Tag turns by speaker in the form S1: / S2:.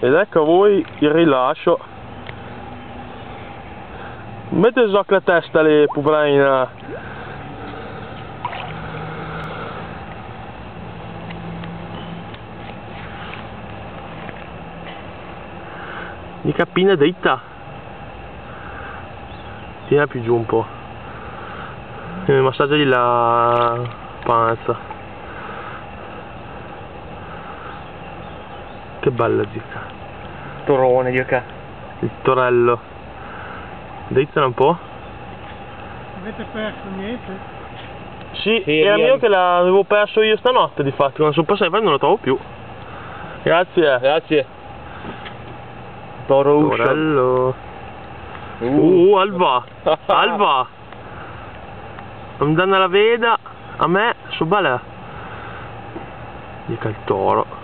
S1: Ed ecco a voi il rilascio. Mettete già la testa lì, poverina. Di cappina dritta. Tieni più giù un po'. Massaggiagli la panza. Che bella zicca.
S2: Torone, Dio.
S1: Il torello. Drizzala un po'.
S3: Avete perso niente?
S1: Sì, era mio che l'avevo perso io stanotte, difatti, quando sono passato non lo trovo più. Grazie.
S2: Grazie. Toro uscio.
S1: Torello. Alba. Alba. Non danno la veda. A me, su balè. Dica il toro.